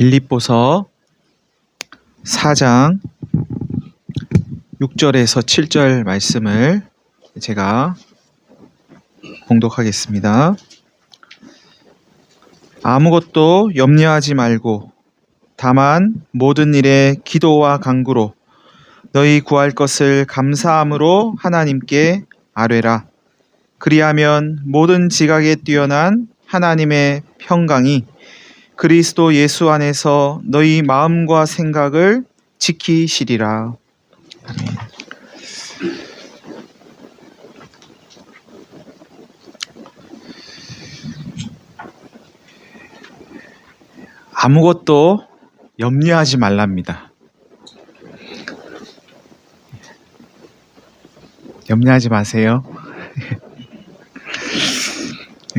빌립보서 4장 6절에서 7절 말씀을 제가 봉독하겠습니다. 아무것도 염려하지 말고 다만 모든 일에 기도와 간구로 너희 구할 것을 감사함으로 하나님께 아뢰라. 그리하면 모든 지각에 뛰어난 하나님의 평강이 그리스도 예수 안에서 너희 마음과 생각을 지키시리라. 아멘. 아무것도 염려하지 말랍니다. 염려하지 마세요.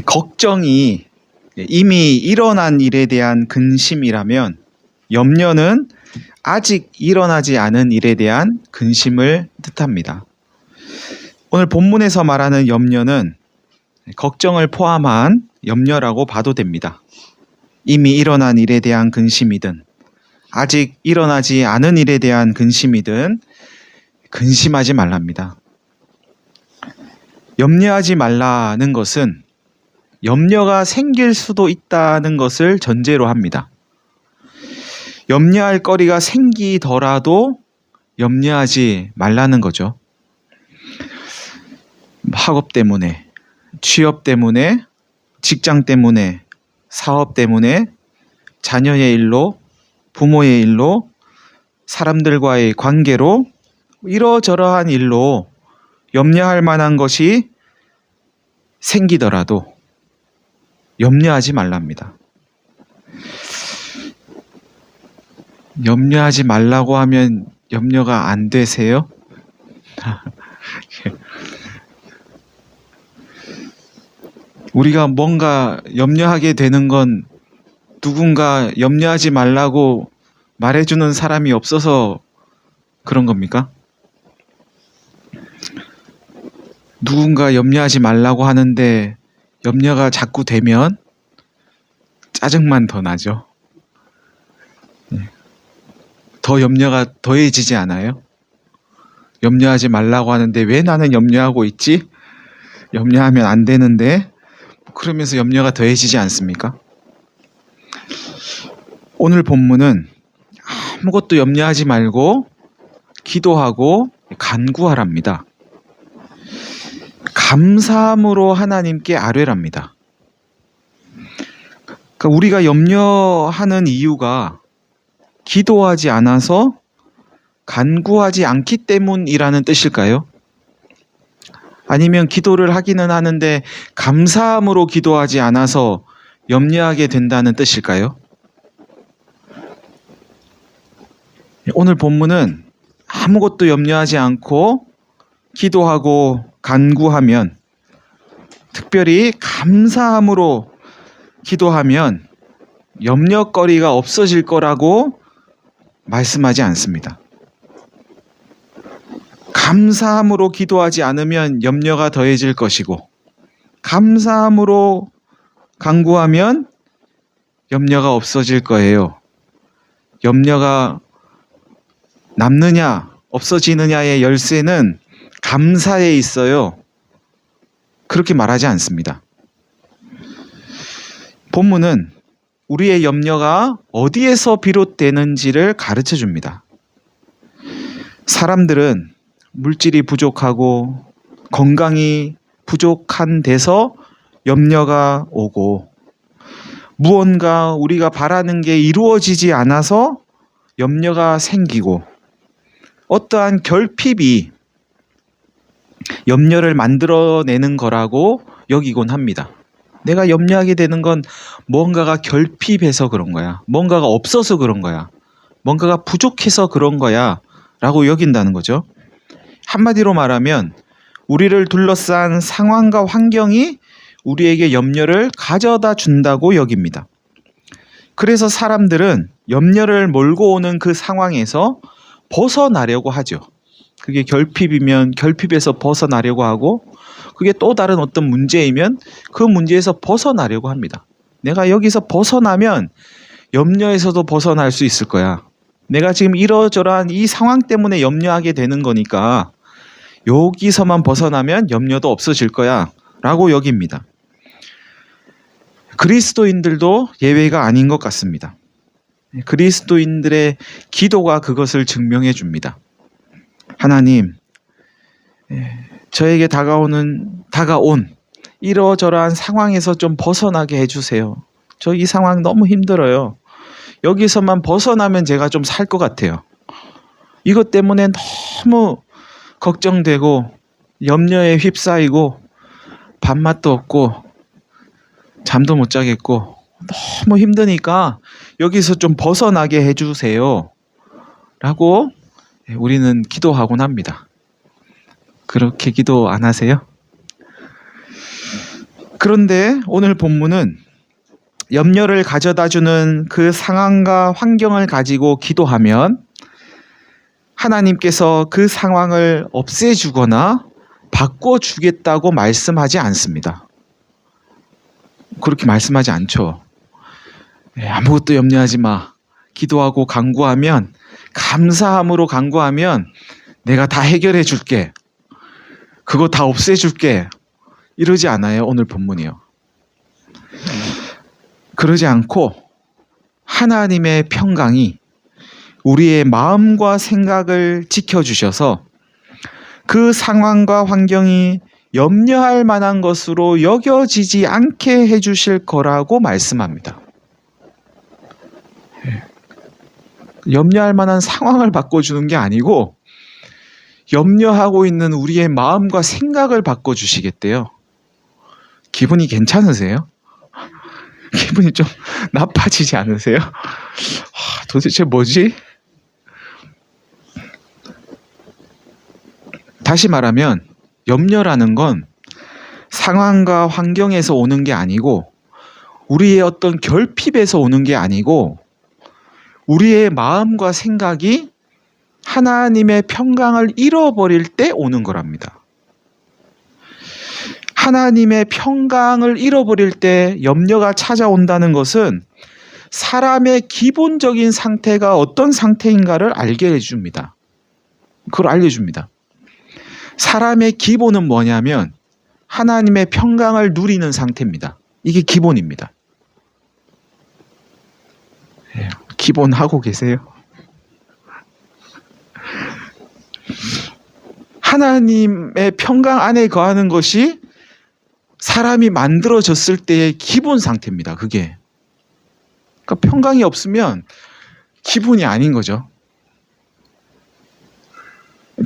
걱정이 이미 일어난 일에 대한 근심이라면 염려는 아직 일어나지 않은 일에 대한 근심을 뜻합니다. 오늘 본문에서 말하는 염려는 걱정을 포함한 염려라고 봐도 됩니다. 이미 일어난 일에 대한 근심이든 아직 일어나지 않은 일에 대한 근심이든 근심하지 말랍니다. 염려하지 말라는 것은 염려가 생길 수도 있다는 것을 전제로 합니다. 염려할 거리가 생기더라도 염려하지 말라는 거죠. 학업 때문에, 취업 때문에, 직장 때문에, 사업 때문에, 자녀의 일로, 부모의 일로, 사람들과의 관계로 이러저러한 일로 염려할 만한 것이 생기더라도 염려하지 말랍니다. 염려하지 말라고 하면 염려가 안 되세요? 우리가 뭔가 염려하게 되는 건 누군가 염려하지 말라고 말해주는 사람이 없어서 그런 겁니까? 누군가 염려하지 말라고 하는데 염려가 자꾸 되면 짜증만 더 나죠. 더 염려가 더해지지 않아요? 염려하지 말라고 하는데 왜 나는 염려하고 있지? 염려하면 안 되는데 그러면서 염려가 더해지지 않습니까? 오늘 본문은 아무것도 염려하지 말고 기도하고 간구하랍니다. 감사함으로 하나님께 아뢰랍니다. 그러니까 우리가 염려하는 이유가 기도하지 않아서 간구하지 않기 때문이라는 뜻일까요? 아니면 기도를 하기는 하는데 감사함으로 기도하지 않아서 염려하게 된다는 뜻일까요? 오늘 본문은 아무것도 염려하지 않고 기도하고 간구하면, 특별히 감사함으로 기도하면 염려거리가 없어질 거라고 말씀하지 않습니다. 감사함으로 기도하지 않으면 염려가 더해질 것이고, 감사함으로 간구하면 염려가 없어질 거예요. 염려가 남느냐 없어지느냐의 열쇠는 감사에 있어요. 그렇게 말하지 않습니다. 본문은 우리의 염려가 어디에서 비롯되는지를 가르쳐 줍니다. 사람들은 물질이 부족하고 건강이 부족한 데서 염려가 오고, 무언가 우리가 바라는 게 이루어지지 않아서 염려가 생기고, 어떠한 결핍이 염려를 만들어내는 거라고 여기곤 합니다. 내가 염려하게 되는 건 뭔가가 결핍해서 그런 거야. 뭔가가 없어서 그런 거야. 뭔가가 부족해서 그런 거야 라고 여긴다는 거죠. 한마디로 말하면 우리를 둘러싼 상황과 환경이 우리에게 염려를 가져다 준다고 여깁니다. 그래서 사람들은 염려를 몰고 오는 그 상황에서 벗어나려고 하죠. 그게 결핍이면 결핍에서 벗어나려고 하고, 그게 또 다른 어떤 문제이면 그 문제에서 벗어나려고 합니다. 내가 여기서 벗어나면 염려에서도 벗어날 수 있을 거야. 내가 지금 이러저러한 이 상황 때문에 염려하게 되는 거니까 여기서만 벗어나면 염려도 없어질 거야 라고 여깁니다. 그리스도인들도 예외가 아닌 것 같습니다. 그리스도인들의 기도가 그것을 증명해 줍니다. 하나님, 저에게 다가온 이러저러한 상황에서 좀 벗어나게 해주세요. 저 이 상황 너무 힘들어요. 여기서만 벗어나면 제가 좀 살 것 같아요. 이것 때문에 너무 걱정되고 염려에 휩싸이고 밥맛도 없고 잠도 못 자겠고 너무 힘드니까 여기서 좀 벗어나게 해주세요 라고 우리는 기도하곤 합니다. 그렇게 기도 안 하세요? 그런데 오늘 본문은 염려를 가져다주는 그 상황과 환경을 가지고 기도하면 하나님께서 그 상황을 없애주거나 바꿔주겠다고 말씀하지 않습니다. 그렇게 말씀하지 않죠. 아무것도 염려하지 마. 기도하고 간구하면, 감사함으로 간구하면 내가 다 해결해 줄게. 그거 다 없애줄게. 이러지 않아요, 오늘 본문이요. 그러지 않고 하나님의 평강이 우리의 마음과 생각을 지켜주셔서 그 상황과 환경이 염려할 만한 것으로 여겨지지 않게 해주실 거라고 말씀합니다. 염려할 만한 상황을 바꿔주는 게 아니고 염려하고 있는 우리의 마음과 생각을 바꿔주시겠대요. 기분이 괜찮으세요? 기분이 좀 나빠지지 않으세요? 도대체 뭐지? 다시 말하면 염려라는 건 상황과 환경에서 오는 게 아니고 우리의 어떤 결핍에서 오는 게 아니고 우리의 마음과 생각이 하나님의 평강을 잃어버릴 때 오는 거랍니다. 하나님의 평강을 잃어버릴 때 염려가 찾아온다는 것은 사람의 기본적인 상태가 어떤 상태인가를 알게 해줍니다. 그걸 알려줍니다. 사람의 기본은 뭐냐면 하나님의 평강을 누리는 상태입니다. 이게 기본입니다. 기본 하고 계세요? 하나님의 평강 안에 거하는 것이 사람이 만들어졌을 때의 기본 상태입니다. 그게. 그러니까 평강이 없으면 기본이 아닌 거죠.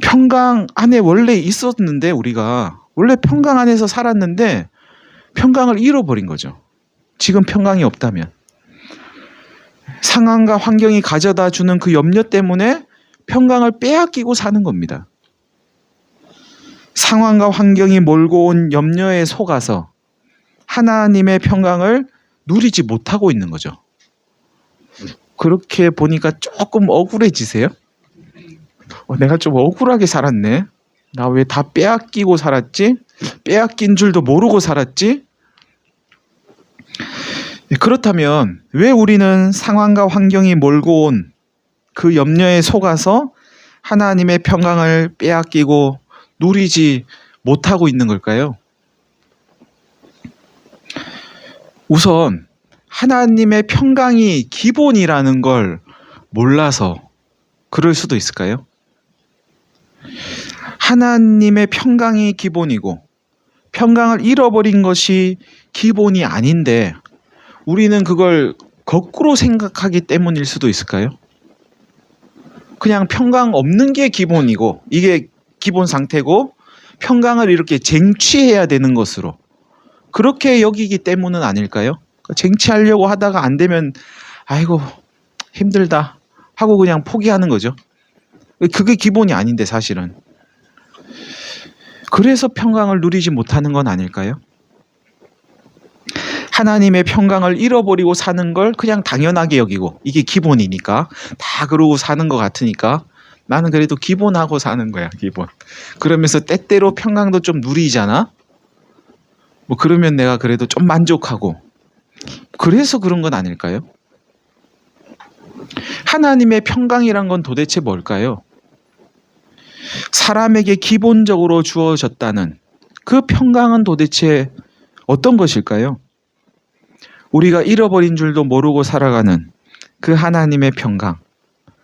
평강 안에 원래 있었는데 우리가 원래 평강 안에서 살았는데 평강을 잃어버린 거죠. 지금 평강이 없다면. 상황과 환경이 가져다 주는 그 염려 때문에 평강을 빼앗기고 사는 겁니다. 상황과 환경이 몰고 온 염려에 속아서 하나님의 평강을 누리지 못하고 있는 거죠. 그렇게 보니까 조금 억울해지세요? 내가 좀 억울하게 살았네. 나 왜 다 빼앗기고 살았지? 빼앗긴 줄도 모르고 살았지? 그렇다면 왜 우리는 상황과 환경이 몰고 온 그 염려에 속아서 하나님의 평강을 빼앗기고 누리지 못하고 있는 걸까요? 우선 하나님의 평강이 기본이라는 걸 몰라서 그럴 수도 있을까요? 하나님의 평강이 기본이고 평강을 잃어버린 것이 기본이 아닌데 우리는 그걸 거꾸로 생각하기 때문일 수도 있을까요? 그냥 평강 없는 게 기본이고 이게 기본 상태고 평강을 이렇게 쟁취해야 되는 것으로 그렇게 여기기 때문은 아닐까요? 쟁취하려고 하다가 안 되면 아이고 힘들다 하고 그냥 포기하는 거죠. 그게 기본이 아닌데 사실은. 그래서 평강을 누리지 못하는 건 아닐까요? 하나님의 평강을 잃어버리고 사는 걸 그냥 당연하게 여기고 이게 기본이니까 다 그러고 사는 것 같으니까 나는 그래도 기본하고 사는 거야, 기본. 그러면서 때때로 평강도 좀 누리잖아? 뭐, 그러면 내가 그래도 좀 만족하고. 그래서 그런 건 아닐까요? 하나님의 평강이란 건 도대체 뭘까요? 사람에게 기본적으로 주어졌다는 그 평강은 도대체 어떤 것일까요? 우리가 잃어버린 줄도 모르고 살아가는 그 하나님의 평강,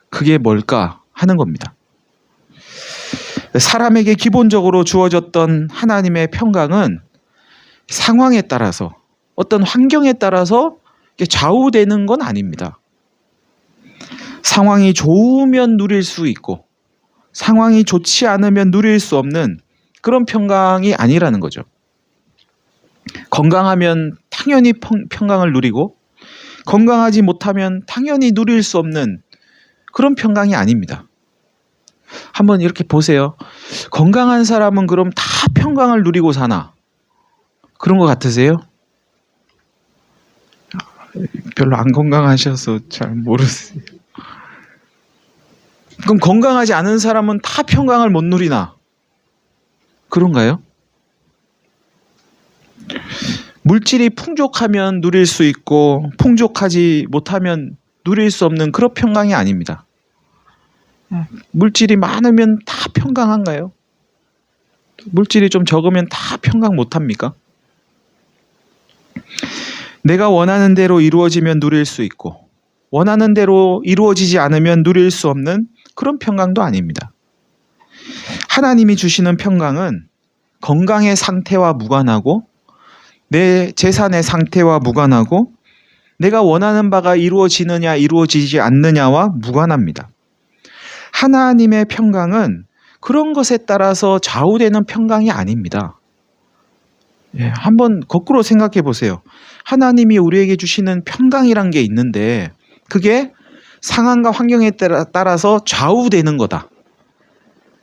그게 뭘까 하는 겁니다. 사람에게 기본적으로 주어졌던 하나님의 평강은 상황에 따라서, 어떤 환경에 따라서 좌우되는 건 아닙니다. 상황이 좋으면 누릴 수 있고 상황이 좋지 않으면 누릴 수 없는 그런 평강이 아니라는 거죠. 건강하면 당연히 평강을 누리고 건강하지 못하면 당연히 누릴 수 없는 그런 평강이 아닙니다. 한번 이렇게 보세요. 건강한 사람은 그럼 다 평강을 누리고 사나? 그런 것 같으세요? 별로 안 건강하셔서 잘 모르세요. 그럼 건강하지 않은 사람은 다 평강을 못 누리나? 그런가요? 물질이 풍족하면 누릴 수 있고 풍족하지 못하면 누릴 수 없는 그런 평강이 아닙니다. 물질이 많으면 다 평강한가요? 물질이 좀 적으면 다 평강 못합니까? 내가 원하는 대로 이루어지면 누릴 수 있고 원하는 대로 이루어지지 않으면 누릴 수 없는 그런 평강도 아닙니다. 하나님이 주시는 평강은 건강의 상태와 무관하고 내 재산의 상태와 무관하고 내가 원하는 바가 이루어지느냐 이루어지지 않느냐와 무관합니다. 하나님의 평강은 그런 것에 따라서 좌우되는 평강이 아닙니다. 한번 거꾸로 생각해 보세요. 하나님이 우리에게 주시는 평강이란 게 있는데 그게 상황과 환경에 따라서 좌우되는 거다.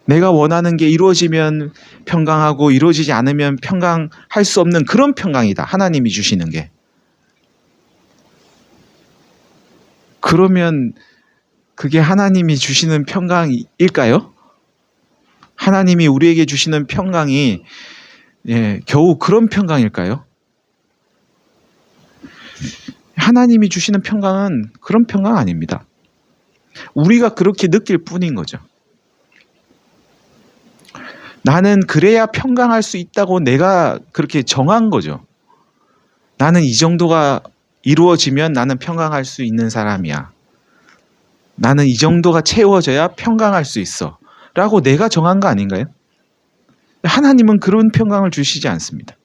내가 원하는 게 이루어지면 평강하고 이루어지지 않으면 평강할 수 없는 그런 평강이다. 하나님이 주시는 게. 그러면 그게 하나님이 주시는 평강일까요? 하나님이 우리에게 주시는 평강이 겨우 그런 평강일까요? 하나님이 주시는 평강은 그런 평강 아닙니다. 우리가 그렇게 느낄 뿐인 거죠. 나는 그래야 평강할 수 있다고 내가 그렇게 정한 거죠. 나는 이 정도가 이루어지면 나는 평강할 수 있는 사람이야. 나는 이 정도가 채워져야 평강할 수 있어. 라고 내가 정한 거 아닌가요? 하나님은 그런 평강을 주시지 않습니다.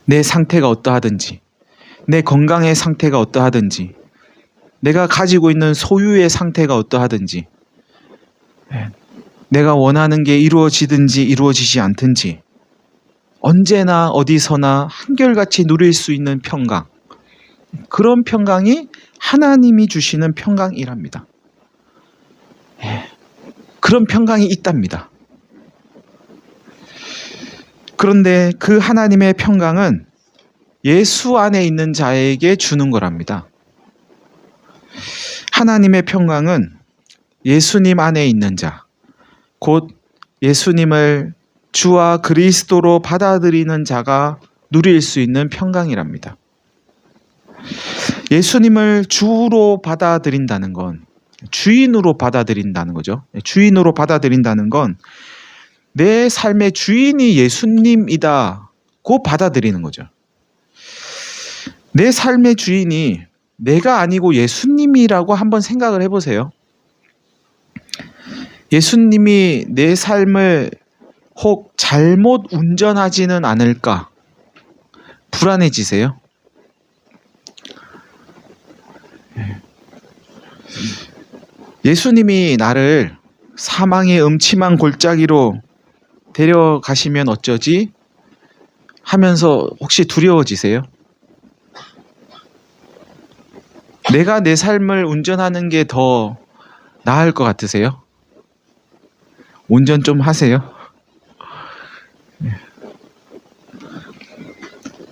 내 상태가 어떠하든지, 내 건강의 상태가 어떠하든지, 내가 가지고 있는 소유의 상태가 어떠하든지, 내가 원하는 게 이루어지든지 이루어지지 않든지 언제나 어디서나 한결같이 누릴 수 있는 평강, 그런 평강이 하나님이 주시는 평강이랍니다. 그런 평강이 있답니다. 그런데 그 하나님의 평강은 예수 안에 있는 자에게 주는 거랍니다. 하나님의 평강은 예수님 안에 있는 자, 곧 예수님을 주와 그리스도로 받아들이는 자가 누릴 수 있는 평강이랍니다. 예수님을 주로 받아들인다는 건 주인으로 받아들인다는 거죠. 주인으로 받아들인다는 건 내 삶의 주인이 예수님이다고 받아들이는 거죠. 내 삶의 주인이 내가 아니고 예수님이라고 한번 생각을 해보세요. 예수님이 내 삶을 혹 잘못 운전하지는 않을까 불안해지세요? 예수님이 나를 사망의 음침한 골짜기로 데려가시면 어쩌지? 하면서 혹시 두려워지세요? 내가 내 삶을 운전하는 게 더 나을 것 같으세요? 운전 좀 하세요.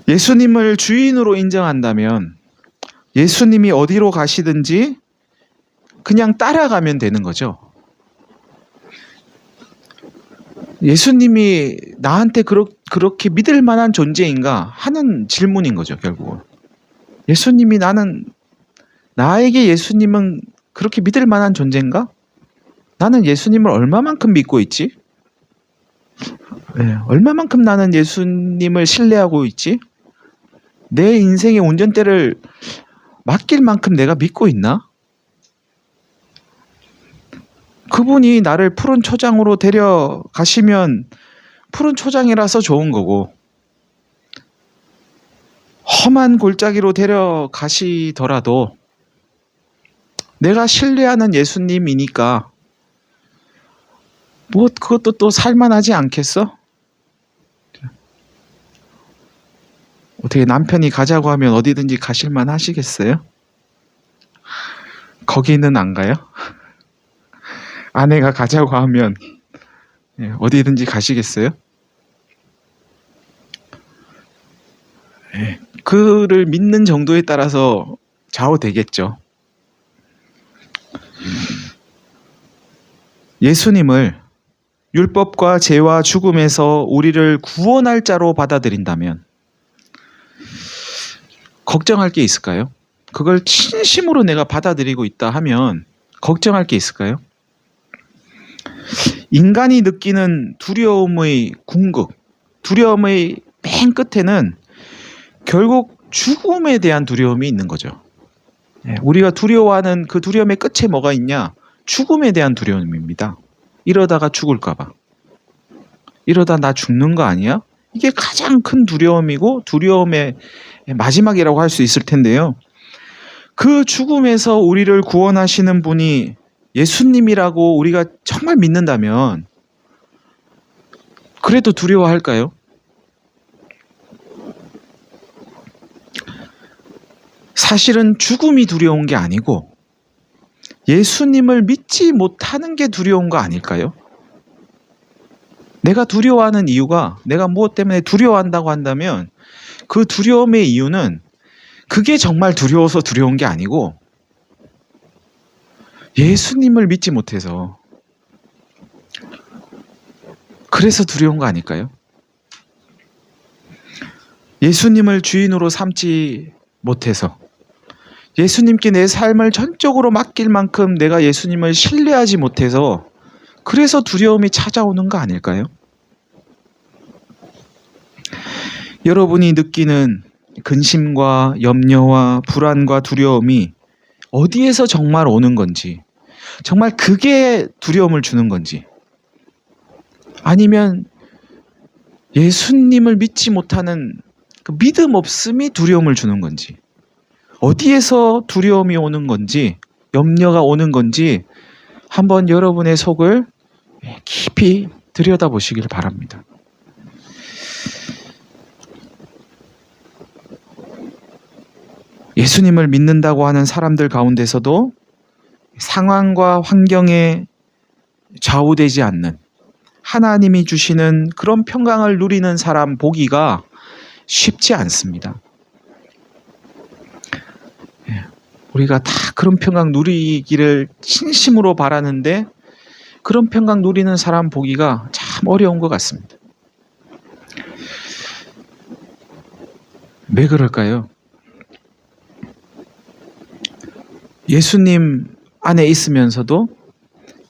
예수님을 주인으로 인정한다면 예수님이 어디로 가시든지 그냥 따라가면 되는 거죠. 예수님이 나한테 그렇게 믿을 만한 존재인가 하는 질문인 거죠, 결국은. 예수님이 나는 나에게 예수님은 그렇게 믿을 만한 존재인가? 나는 예수님을 얼마만큼 믿고 있지? 얼마만큼 나는 예수님을 신뢰하고 있지? 내 인생의 운전대를 맡길 만큼 내가 믿고 있나? 그분이 나를 푸른 초장으로 데려가시면 푸른 초장이라서 좋은 거고, 험한 골짜기로 데려가시더라도 내가 신뢰하는 예수님이니까 뭐 그것도 또 살만하지 않겠어? 어떻게 남편이 가자고 하면 어디든지 가실만 하시겠어요? 거기는 안 가요? 아내가 가자고 하면 어디든지 가시겠어요? 그를 믿는 정도에 따라서 좌우되겠죠. 예수님을 율법과 죄와 죽음에서 우리를 구원할 자로 받아들인다면 걱정할 게 있을까요? 그걸 진심으로 내가 받아들이고 있다 하면 걱정할 게 있을까요? 인간이 느끼는 두려움의 궁극, 두려움의 맨 끝에는 결국 죽음에 대한 두려움이 있는 거죠. 우리가 두려워하는 그 두려움의 끝에 뭐가 있냐? 죽음에 대한 두려움입니다. 이러다가 죽을까 봐. 이러다 나 죽는 거 아니야? 이게 가장 큰 두려움이고 두려움의 마지막이라고 할 수 있을 텐데요. 그 죽음에서 우리를 구원하시는 분이 예수님이라고 우리가 정말 믿는다면 그래도 두려워할까요? 사실은 죽음이 두려운 게 아니고 예수님을 믿지 못하는 게 두려운 거 아닐까요? 내가 두려워하는 이유가 내가 무엇 때문에 두려워한다고 한다면 그 두려움의 이유는 그게 정말 두려워서 두려운 게 아니고 예수님을 믿지 못해서 그래서 두려운 거 아닐까요? 예수님을 주인으로 삼지 못해서 예수님께 내 삶을 전적으로 맡길 만큼 내가 예수님을 신뢰하지 못해서 그래서 두려움이 찾아오는 거 아닐까요? 여러분이 느끼는 근심과 염려와 불안과 두려움이 어디에서 정말 오는 건지, 정말 그게 두려움을 주는 건지, 아니면 예수님을 믿지 못하는 그 믿음 없음이 두려움을 주는 건지, 어디에서 두려움이 오는 건지, 염려가 오는 건지 한번 여러분의 속을 깊이 들여다보시길 바랍니다. 예수님을 믿는다고 하는 사람들 가운데서도 상황과 환경에 좌우되지 않는 하나님이 주시는 그런 평강을 누리는 사람 보기가 쉽지 않습니다. 우리가 다 그런 평강 누리기를 진심으로 바라는데 그런 평강 누리는 사람 보기가 참 어려운 것 같습니다. 왜 그럴까요? 예수님 안에 있으면서도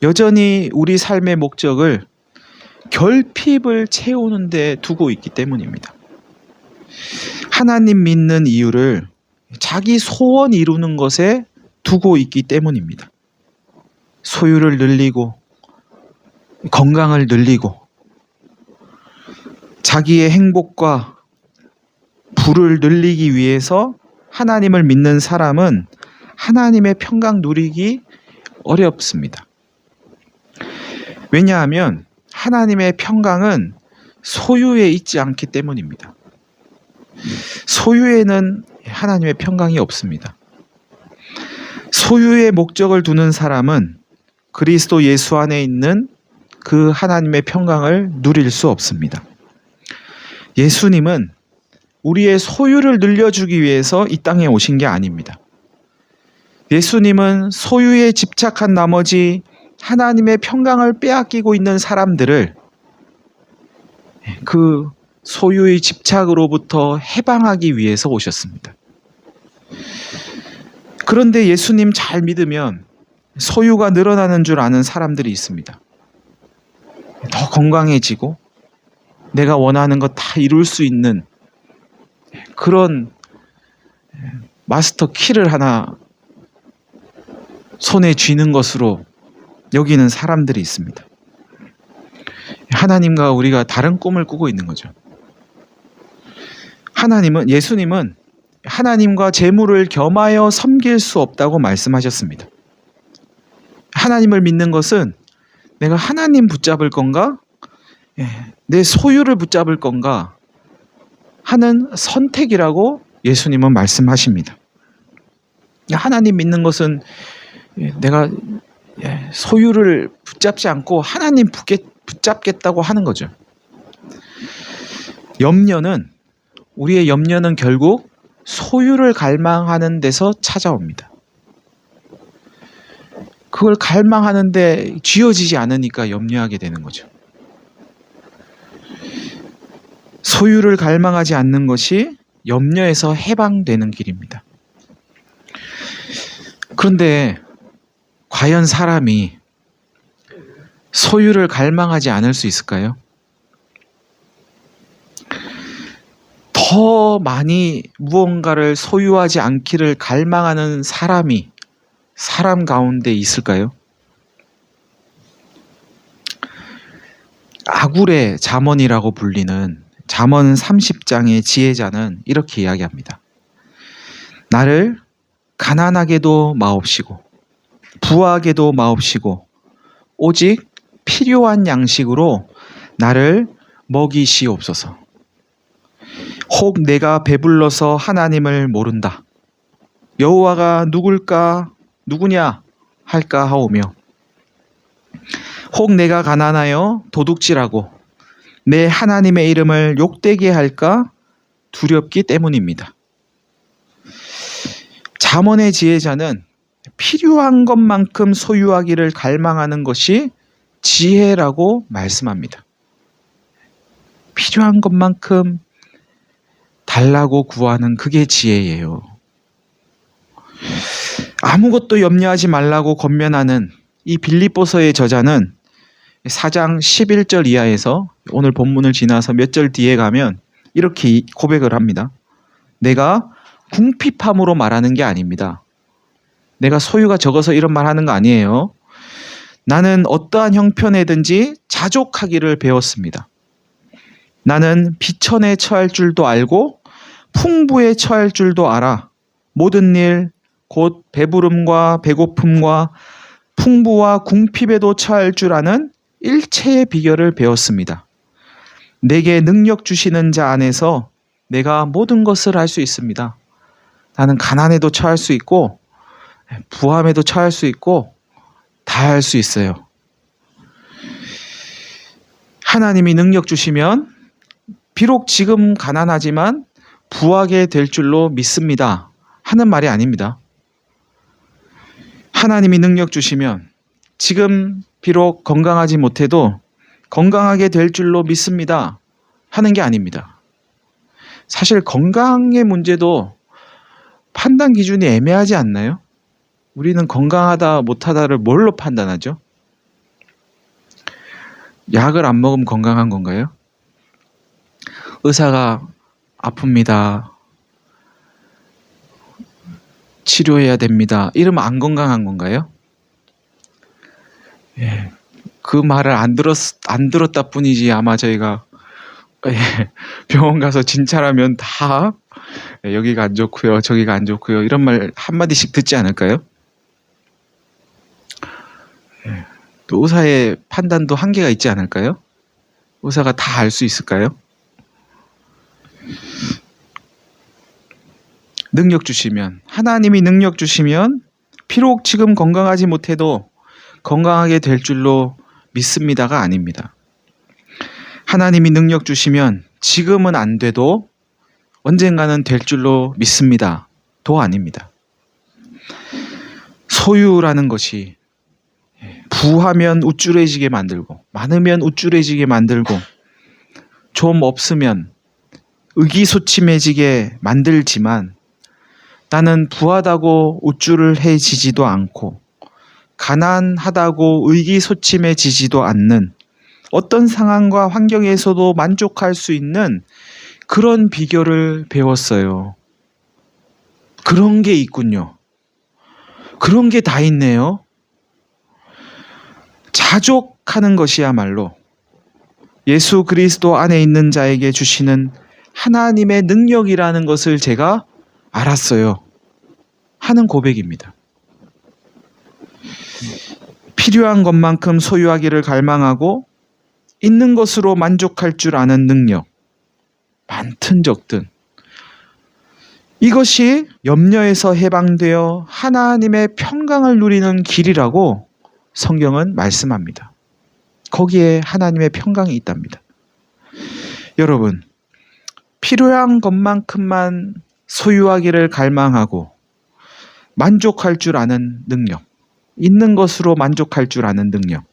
여전히 우리 삶의 목적을 결핍을 채우는 데 두고 있기 때문입니다. 하나님 믿는 이유를 자기 소원 이루는 것에 두고 있기 때문입니다. 소유를 늘리고 건강을 늘리고 자기의 행복과 부를 늘리기 위해서 하나님을 믿는 사람은 하나님의 평강 누리기 어렵습니다. 왜냐하면 하나님의 평강은 소유에 있지 않기 때문입니다. 소유에는 하나님의 평강이 없습니다. 소유의 목적을 두는 사람은 그리스도 예수 안에 있는 그 하나님의 평강을 누릴 수 없습니다. 예수님은 우리의 소유를 늘려주기 위해서 이 땅에 오신 게 아닙니다. 예수님은 소유에 집착한 나머지 하나님의 평강을 빼앗기고 있는 사람들을 그 소유의 집착으로부터 해방하기 위해서 오셨습니다. 그런데 예수님 잘 믿으면 소유가 늘어나는 줄 아는 사람들이 있습니다. 더 건강해지고 내가 원하는 것 다 이룰 수 있는 그런 마스터 키를 하나 손에 쥐는 것으로 여기는 사람들이 있습니다. 하나님과 우리가 다른 꿈을 꾸고 있는 거죠. 예수님은 하나님과 재물을 겸하여 섬길 수 없다고 말씀하셨습니다. 하나님을 믿는 것은 내가 하나님 붙잡을 건가? 내 소유를 붙잡을 건가? 하는 선택이라고 예수님은 말씀하십니다. 하나님 믿는 것은 내가 소유를 붙잡지 않고 하나님 붙잡겠다고 하는 거죠. 우리의 염려는 결국 소유를 갈망하는 데서 찾아옵니다. 그걸 갈망하는데 쥐어지지 않으니까 염려하게 되는 거죠. 소유를 갈망하지 않는 것이 염려에서 해방되는 길입니다. 그런데 과연 사람이 소유를 갈망하지 않을 수 있을까요? 더 많이 무언가를 소유하지 않기를 갈망하는 사람이 사람 가운데 있을까요? 아굴의 잠언이라고 불리는 잠언 30장의 지혜자는 이렇게 이야기합니다. 나를 가난하게도 마옵시고 부하게도 마옵시고 오직 필요한 양식으로 나를 먹이시옵소서. 혹 내가 배불러서 하나님을 모른다. 여호와가 누구냐 할까 하오며 혹 내가 가난하여 도둑질하고 내 하나님의 이름을 욕되게 할까 두렵기 때문입니다. 잠언의 지혜자는 필요한 것만큼 소유하기를 갈망하는 것이 지혜라고 말씀합니다. 필요한 것만큼 달라고 구하는 그게 지혜예요. 아무것도 염려하지 말라고 권면하는 이 빌립보서의 저자는 4장 11절 이하에서 오늘 본문을 지나서 몇 절 뒤에 가면 이렇게 고백을 합니다. 내가 궁핍함으로 말하는 게 아닙니다. 내가 소유가 적어서 이런 말 하는 거 아니에요. 나는 어떠한 형편에든지 자족하기를 배웠습니다. 나는 비천에 처할 줄도 알고 풍부에 처할 줄도 알아. 모든 일 곧 배부름과 배고픔과 풍부와 궁핍에도 처할 줄 아는 일체의 비결을 배웠습니다. 내게 능력 주시는 자 안에서 내가 모든 것을 할 수 있습니다. 나는 가난에도 처할 수 있고 부함에도 처할 수 있고 다 할 수 있어요. 하나님이 능력 주시면 비록 지금 가난하지만 부하게 될 줄로 믿습니다. 하는 말이 아닙니다. 하나님이 능력 주시면 지금 비록 건강하지 못해도 건강하게 될 줄로 믿습니다. 하는 게 아닙니다. 사실 건강의 문제도 판단 기준이 애매하지 않나요? 우리는 건강하다 못하다를 뭘로 판단하죠? 약을 안 먹으면 건강한 건가요? 의사가 아픕니다. 치료해야 됩니다. 이러면 안 건강한 건가요? 예, 그 말을 안 들었다 뿐이지 아마 저희가 병원 가서 진찰하면 다 여기가 안 좋고요, 저기가 안 좋고요 이런 말 한마디씩 듣지 않을까요? 또 의사의 판단도 한계가 있지 않을까요? 의사가 다 알 수 있을까요? 하나님이 능력 주시면 비록 지금 건강하지 못해도 건강하게 될 줄로 믿습니다가 아닙니다. 하나님이 능력 주시면 지금은 안 돼도 언젠가는 될 줄로 믿습니다. 도 아닙니다. 소유라는 것이 부하면 우쭐해지게 만들고 많으면 우쭐해지게 만들고 좀 없으면 의기소침해지게 만들지만 나는 부하다고 우쭐해지지도 않고 가난하다고 의기소침해지지도 않는 어떤 상황과 환경에서도 만족할 수 있는 그런 비결을 배웠어요. 그런 게 있군요. 그런 게 다 있네요. 자족하는 것이야말로 예수 그리스도 안에 있는 자에게 주시는 하나님의 능력이라는 것을 제가 알았어요. 하는 고백입니다. 필요한 것만큼 소유하기를 갈망하고 있는 것으로 만족할 줄 아는 능력. 많든 적든. 이것이 염려에서 해방되어 하나님의 평강을 누리는 길이라고 성경은 말씀합니다. 거기에 하나님의 평강이 있답니다. 여러분, 필요한 것만큼만 소유하기를 갈망하고 만족할 줄 아는 능력, 있는 것으로 만족할 줄 아는 능력,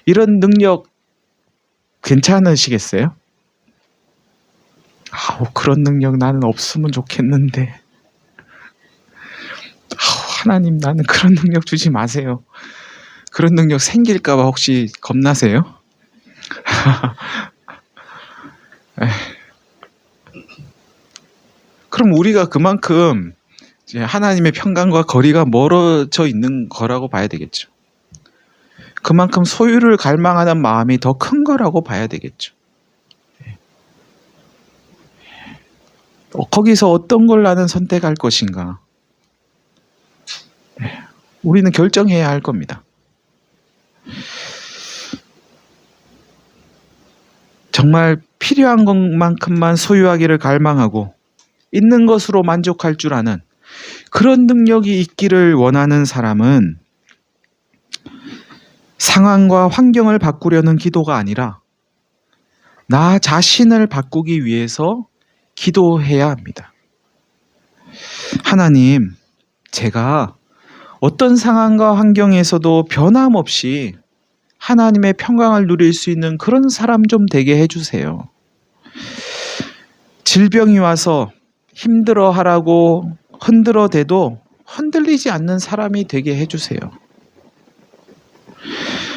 이런 능력 괜찮으시겠어요? 그런 능력 나는 없으면 좋겠는데. 하나님, 나는 그런 능력 주지 마세요. 그런 능력 생길까 봐 혹시 겁나세요? 그럼 우리가 그만큼 이제 하나님의 평강과 거리가 멀어져 있는 거라고 봐야 되겠죠. 그만큼 소유를 갈망하는 마음이 더 큰 거라고 봐야 되겠죠. 거기서 어떤 걸 나는 선택할 것인가? 우리는 결정해야 할 겁니다. 정말 필요한 것만큼만 소유하기를 갈망하고 있는 것으로 만족할 줄 아는 그런 능력이 있기를 원하는 사람은 상황과 환경을 바꾸려는 기도가 아니라 나 자신을 바꾸기 위해서 기도해야 합니다. 하나님, 제가 어떤 상황과 환경에서도 변함없이 하나님의 평강을 누릴 수 있는 그런 사람 좀 되게 해주세요. 질병이 와서 힘들어하라고 흔들어대도 흔들리지 않는 사람이 되게 해주세요.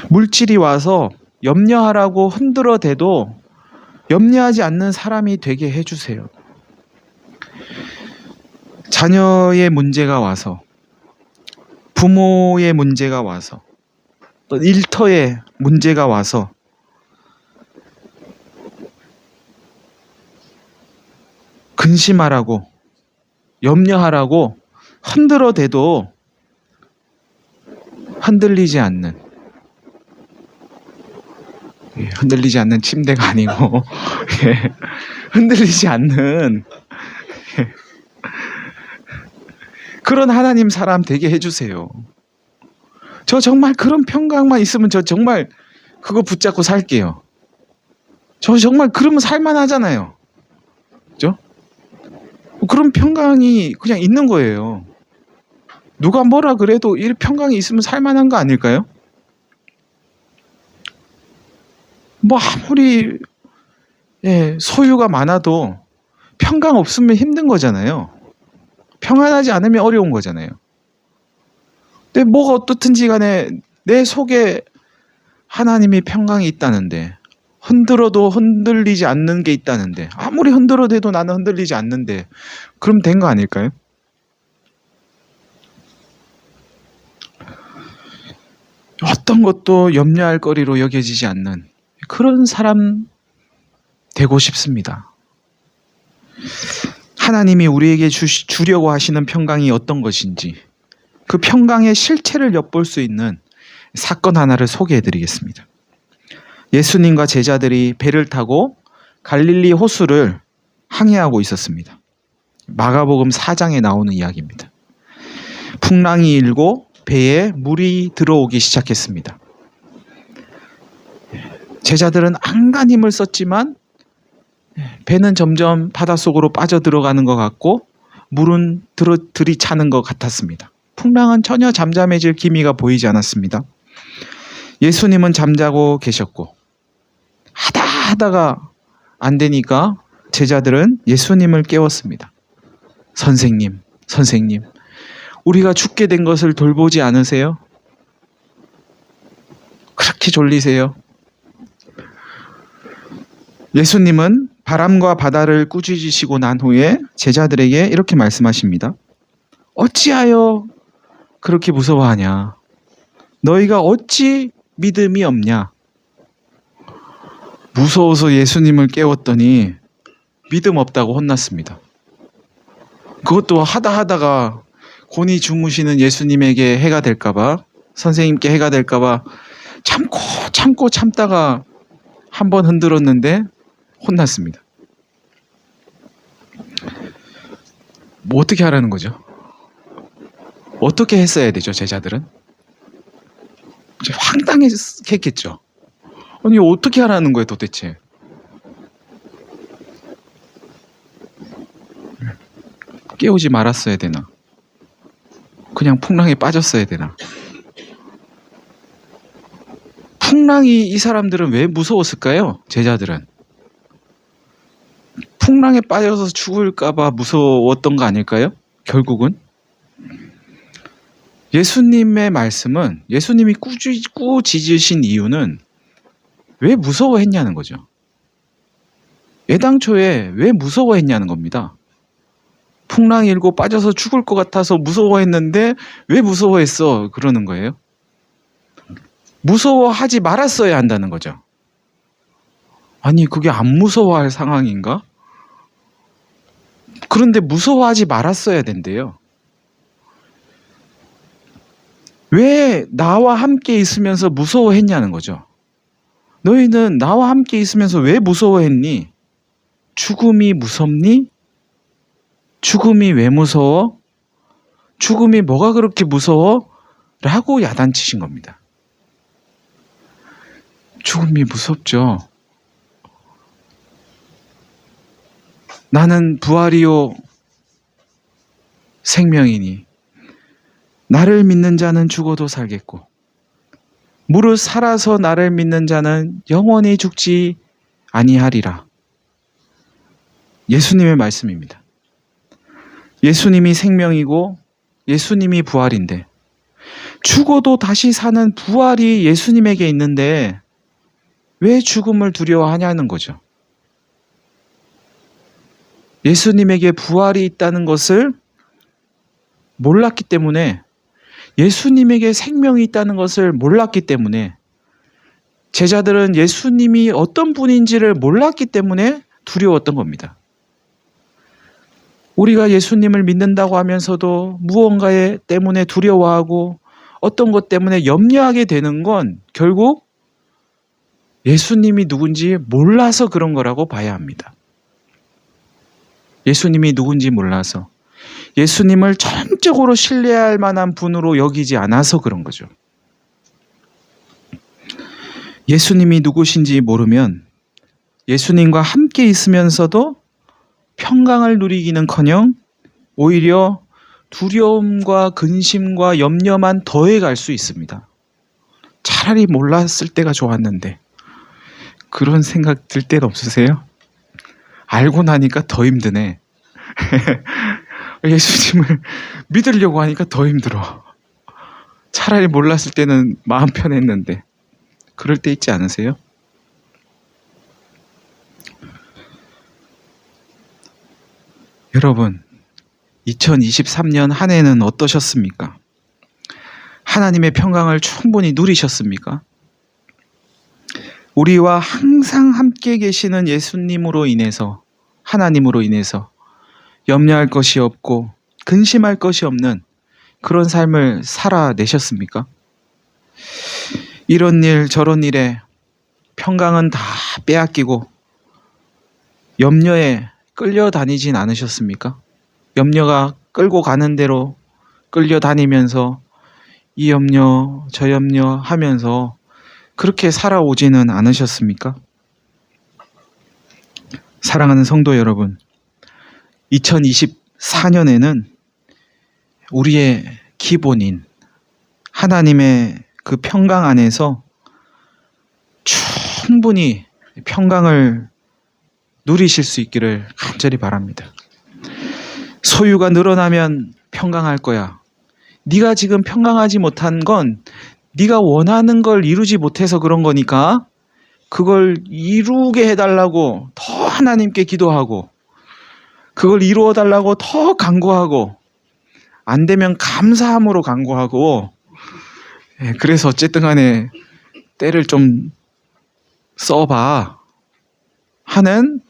물질이 와서 염려하라고 흔들어대도 염려하지 않는 사람이 되게 해주세요. 자녀의 문제가 와서, 부모의 문제가 와서, 또 일터의 문제가 와서 근심하라고, 염려하라고 흔들어대도 흔들리지 않는, 흔들리지 않는 침대가 아니고 흔들리지 않는 그런 하나님 사람 되게 해주세요. 저 정말 그런 평강만 있으면 저 정말 그거 붙잡고 살게요. 저 정말 그러면 살만하잖아요. 그죠? 그런 평강이 그냥 있는 거예요. 누가 뭐라 그래도 이 평강이 있으면 살만한 거 아닐까요? 뭐 아무리 소유가 많아도 평강 없으면 힘든 거잖아요. 평안하지 않으면 어려운 거잖아요. 근데 뭐가 어떻든지 간에 내 속에 하나님이 평강이 있다는데, 흔들어도 흔들리지 않는 게 있다는데, 아무리 흔들어대도 나는 흔들리지 않는데, 그럼 된 거 아닐까요? 어떤 것도 염려할 거리로 여겨지지 않는 그런 사람 되고 싶습니다. 하나님이 우리에게 주려고 하시는 평강이 어떤 것인지 그 평강의 실체를 엿볼 수 있는 사건 하나를 소개해 드리겠습니다. 예수님과 제자들이 배를 타고 갈릴리 호수를 항해하고 있었습니다. 마가복음 4장에 나오는 이야기입니다. 풍랑이 일고 배에 물이 들어오기 시작했습니다. 제자들은 안간 힘을 썼지만 배는 점점 바닷속으로 빠져들어가는 것 같고 물은 들이차는 것 같았습니다. 풍랑은 전혀 잠잠해질 기미가 보이지 않았습니다. 예수님은 잠자고 계셨고 하다가 안 되니까 제자들은 예수님을 깨웠습니다. 선생님, 선생님, 우리가 죽게 된 것을 돌보지 않으세요? 그렇게 졸리세요? 예수님은 바람과 바다를 꾸짖으시고 난 후에 제자들에게 이렇게 말씀하십니다. 어찌하여 그렇게 무서워하냐? 너희가 어찌 믿음이 없냐? 무서워서 예수님을 깨웠더니 믿음 없다고 혼났습니다. 그것도 하다가 곤히 주무시는 예수님에게 해가 될까봐, 선생님께 해가 될까봐 참고 참다가 한 번 흔들었는데 혼났습니다. 뭐 어떻게 하라는 거죠? 어떻게 했어야 되죠, 제자들은? 황당했겠죠. 아니, 어떻게 하라는 거예요, 도대체? 깨우지 말았어야 되나? 그냥 풍랑에 빠졌어야 되나? 풍랑이 이 사람들은 왜 무서웠을까요? 제자들은. 풍랑에 빠져서 죽을까봐 무서웠던 거 아닐까요? 결국은. 예수님의 말씀은, 예수님이 꾸짖으신 이유는 왜 무서워했냐는 거죠. 애당초에 왜 무서워했냐는 겁니다. 풍랑이 일고 빠져서 죽을 것 같아서 무서워했는데 왜 무서워했어? 그러는 거예요. 무서워하지 말았어야 한다는 거죠. 아니, 그게 안 무서워할 상황인가? 그런데 무서워하지 말았어야 된대요. 왜 나와 함께 있으면서 무서워했냐는 거죠. 너희는 나와 함께 있으면서 왜 무서워했니? 죽음이 무섭니? 죽음이 왜 무서워? 죽음이 뭐가 그렇게 무서워? 라고 야단치신 겁니다. 죽음이 무섭죠. 나는 부활이요 생명이니 나를 믿는 자는 죽어도 살겠고 무릇 살아서 나를 믿는 자는 영원히 죽지 아니하리라. 예수님의 말씀입니다. 예수님이 생명이고 예수님이 부활인데 죽어도 다시 사는 부활이 예수님에게 있는데 왜 죽음을 두려워하냐는 거죠. 예수님에게 부활이 있다는 것을 몰랐기 때문에, 예수님에게 생명이 있다는 것을 몰랐기 때문에, 제자들은 예수님이 어떤 분인지를 몰랐기 때문에 두려웠던 겁니다. 우리가 예수님을 믿는다고 하면서도 무언가 때문에 두려워하고 어떤 것 때문에 염려하게 되는 건 결국 예수님이 누군지 몰라서 그런 거라고 봐야 합니다. 예수님이 누군지 몰라서, 예수님을 전적으로 신뢰할 만한 분으로 여기지 않아서 그런 거죠. 예수님이 누구신지 모르면 예수님과 함께 있으면서도 평강을 누리기는커녕 오히려 두려움과 근심과 염려만 더해갈 수 있습니다. 차라리 몰랐을 때가 좋았는데, 그런 생각 들 때는 없으세요? 알고 나니까 더 힘드네. 예수님을 믿으려고 하니까 더 힘들어. 차라리 몰랐을 때는 마음 편했는데. 그럴 때 있지 않으세요? 여러분, 2023년 한 해는 어떠셨습니까? 하나님의 평강을 충분히 누리셨습니까? 우리와 항상 함께 계시는 예수님으로 인해서, 하나님으로 인해서 염려할 것이 없고 근심할 것이 없는 그런 삶을 살아내셨습니까? 이런 일 저런 일에 평강은 다 빼앗기고 염려에 끌려다니진 않으셨습니까? 염려가 끌고 가는 대로 끌려다니면서 이 염려 저 염려 하면서 그렇게 살아오지는 않으셨습니까? 사랑하는 성도 여러분, 2024년에는 우리의 기본인 하나님의 그 평강 안에서 충분히 평강을 누리실 수 있기를 간절히 바랍니다. 소유가 늘어나면 평강할 거야. 네가 지금 평강하지 못한 건 네가 원하는 걸 이루지 못해서 그런 거니까 그걸 이루게 해달라고 더 하나님께 기도하고 그걸 이루어 달라고 더 간구하고 안 되면 감사함으로 간구하고 그래서 어쨌든 간에 때를 좀 써봐 하는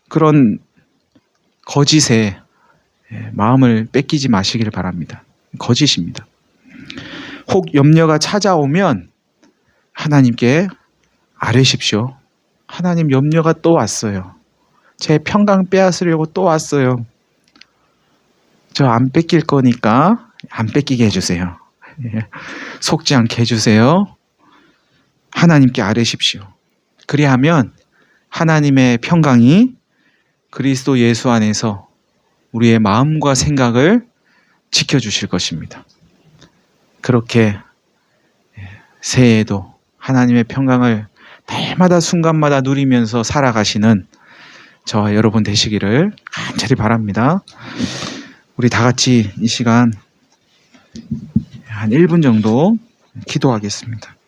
그런 거짓에 마음을 뺏기지 마시길 바랍니다. 거짓입니다. 혹 염려가 찾아오면 하나님께 아뢰십시오. 하나님, 염려가 또 왔어요. 제 평강 빼앗으려고 또 왔어요. 저 안 뺏길 거니까 안 뺏기게 해주세요. 속지 않게 해주세요. 하나님께 아뢰십시오. 그리하면 하나님의 평강이 그리스도 예수 안에서 우리의 마음과 생각을 지켜주실 것입니다. 그렇게 새해에도 하나님의 평강을 날마다 순간마다 누리면서 살아가시는 저와 여러분 되시기를 간절히 바랍니다. 우리 다 같이 이 시간 한 1분 정도 기도하겠습니다.